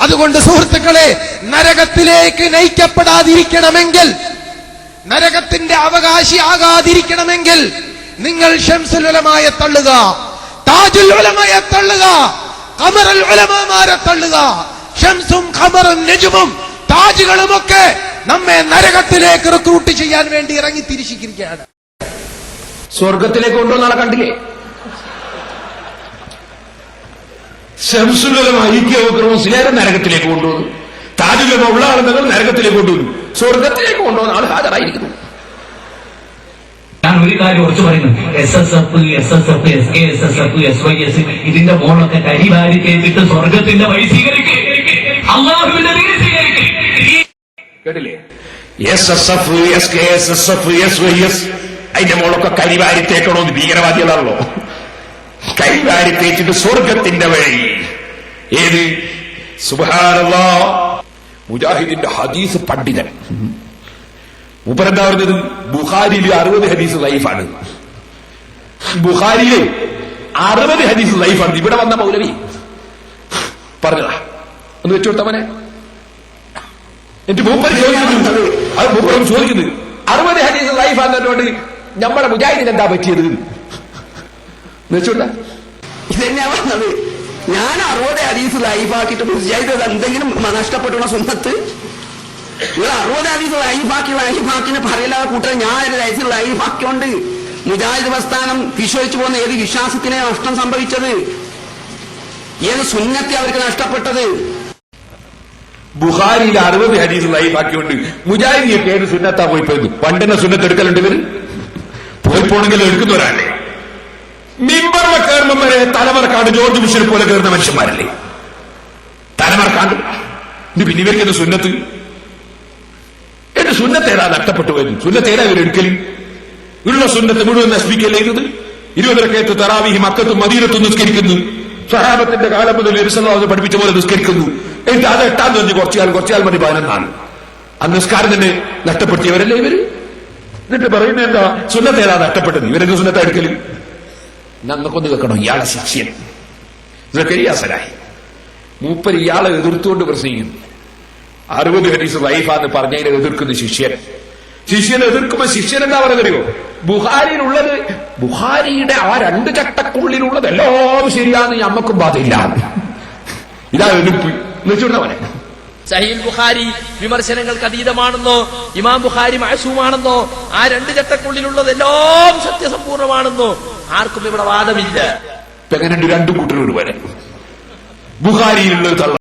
അതുകൊണ്ട് സുഹൃത്തുക്കളെ, നരകത്തിലേക്ക് നയിക്കപ്പെടാതിരിക്കണമെങ്കിൽ, നരകത്തിന്റെ അവകാശിയാകാതിരിക്കണമെങ്കിൽ നിങ്ങൾ ശംസുൽ ഉലമായെ തള്ളുക, താജുൽ ഉലമയെ തള്ളുക, ഖമറുൽ ഉലമാമാരെ തള്ളുക. ശംസും ഖമറും നജുമും താജുകളുമൊക്കെ നമ്മെ നരകത്തിലേക്ക് റിക്രൂട്ട് ചെയ്യാൻ വേണ്ടി ഇറങ്ങി തിരിച്ചിരിക്കുകയാണ്. സ്വർഗത്തിലേക്ക് കൊണ്ടുവന്ന ആളെ കണ്ടില്ലേ? ശംസുൽ ഉലമ മുസ്ലിയാരെ നരകത്തിലേക്ക് കൊണ്ടുവന്നു, താജുൽ ഉലമ ഉള്ള ആളുകൾ നരകത്തിലേക്ക് കൊണ്ടുവന്നു, സ്വർഗത്തിലേക്ക് കൊണ്ടുവന്ന ആൾ ഹാജരായിരിക്കുന്നു. ഞാൻ ഒരു കാര്യം ഉറച്ചു പറയുന്നു, SSF, SSF, SKSSF, SYS ഇതിന്റെ മോളൊക്കെ കരിവാരി തേച്ചിട്ട് സ്വർഗത്തിന്റെ വഴി സ്വീകരിക്കും, അള്ളാഹുവിന്റെ വഴി സ്വീകരിക്കും. കേട്ടില്ലേ? SSF, SKSSF, SYS അതിന്റെ മോളൊക്കെ കരിവാരി തേക്കണമെന്ന് ഭീകരവാദികളാണല്ലോ. കരിവാരി തേച്ചിട്ട് സ്വർഗത്തിന്റെ വഴി. ഏത്? സുബ്ഹാനല്ലാഹ്. മുജാഹിദിന്റെ ഹദീസ് പണ്ഡിതൻ മൂപ്പരെന്താ പറഞ്ഞത്? ബുഖാരിയിൽ 60 ഹദീസ് ലൈഫാണ്. ബുഖാരിയിലെ 60 ഹദീസ് ലൈഫാണ്. ഇവിടെ വന്ന മൗലവി പറഞ്ഞതാ. ഒന്ന് വെച്ചുകൊടുത്തവനെ എന്നിട്ട് മൂപ്പർ ചോദിക്കുന്നത്, അത് മൂപ്പർ ചോദിക്കുന്നത് 60 ഹദീസ് ലൈഫാന്നതുകൊണ്ട് നമ്മുടെ മുജാഹിദിന് എന്താ പറ്റിയത് വെച്ചോണ്ട. ഇതെന്നാ പറഞ്ഞത്? ഞാൻ 60 ഹദീസ് ലൈഫാക്കിയിട്ട് മുജാഹിദ് എന്തെങ്കിലും നഷ്ടപ്പെട്ടുള്ള സ്വന്തത്ത്? നിങ്ങൾ 60 ഹദീസ് ലൈഫാക്കിന് പറയില്ലാതെ കൂട്ടർ ഞാൻ ഹദീസ് ലൈഫാക്കിയോണ്ട് മുജാഹിദ് പ്രസ്ഥാനം വിശ്വസിച്ചു പോകുന്ന ഏത് വിശ്വാസത്തിനെ നഷ്ടം സംഭവിച്ചത്? ഏത് സുന്നത്തെ അവർക്ക് നഷ്ടപ്പെട്ടത്? ബുഖാരിയിൽ 60 ഹദീസ് ലൈഫാക്കിയോണ്ട് മുജാഹിദിയൊക്കെ ഏത് സുന്നത്താ പോയി പോയത്? പണ്ടെന്നെ സുന്നത്ത് എടുക്കലുണ്ട് ഇവര്. പോയിപ്പോണെങ്കിൽ എടുക്കുന്നവരല്ലേ? മിമ്പറിലെ കയറുമ്പം വരെ തലമറക്കാണ്ട് ജോർജ് ബുഷിനെ പോലെ കയറുന്ന മനുഷ്യന്മാരല്ലേ? തലമറക്കാണ്ട് പിന്നെ ഇവർക്കെന്ത് സുന്നത്ത്? എന്റെ സുന്നത്തേടാ നഷ്ടപ്പെട്ടു പോയത്? സുന്നത്തേടാ ഇവർ എടുക്കലും? ഉള്ള സുന്നത്ത് മുഴുവൻ നശിപ്പിക്കല്ലേ ചെയ്തത്? 20 റകഅത്ത് തറാവീഹ് മക്കത്തും മദീനത്തും നിസ്കരിക്കുന്നു, സ്വഹാബത്തിന്റെ കാലം മുതൽ നബി സല്ലല്ലാഹു അലൈഹി വസല്ലം പഠിപ്പിച്ച പോലെ നിസ്കരിക്കുന്നു. എന്നിട്ട് അത് 8 കഴിഞ്ഞ് കുറച്ചാൽ മതി 11 ആ നിസ്കാരം തന്നെ നഷ്ടപ്പെടുത്തിയവരല്ലേ ഇവര്? എന്നിട്ട് പറയുന്നത് എന്താ? സുന്നത്തേടാ നഷ്ടപ്പെട്ടത്. ഇവരെന്ത് സുന്നത്താ എടുക്കലും? ഞങ്ങൾക്കൊന്ന് വെക്കണം. ഇയാളെ ശിഷ്യൻ സക്കരിയ സലാഹി മൂപ്പർ ഇയാളെ എതിർത്തുകൊണ്ട് പ്രസംഗിക്കുന്നു. 60 ഹദീസ് ലൈഫാന്ന് പറഞ്ഞതിനെ എതിർക്കുന്ന ശിഷ്യനെ എതിർക്കുമ്പോ ശിഷ്യൻ എന്താ പറയുന്നറിയോ? ബുഖാരിയിലുള്ളത്, ബുഖാരിയുടെ ആ 2 ചട്ടക്കുള്ളിലുള്ളത് എല്ലാം ശരിയാന്ന് ഞമ്മക്കും ബാധയില്ല. ഇതാ എതിർപ്പ് വെച്ചുകൊണ്ടവനെ. സഹീഹ് ബുഖാരി വിമർശനങ്ങൾക്ക് അതീതമാണെന്നോ, ഇമാം ബുഖാരി മഅസൂമാണെന്നോ, ആ 2 ചട്ടക്കുള്ളിലുള്ളത് എല്ലാം സത്യസമ്പൂർണമാണെന്നോ ആർക്കും ഇവിടെ വാദമില്ല. എങ്ങനെ 2 കൂട്ടരോട് വരെ ബുഖാരിയിലുള്ളത്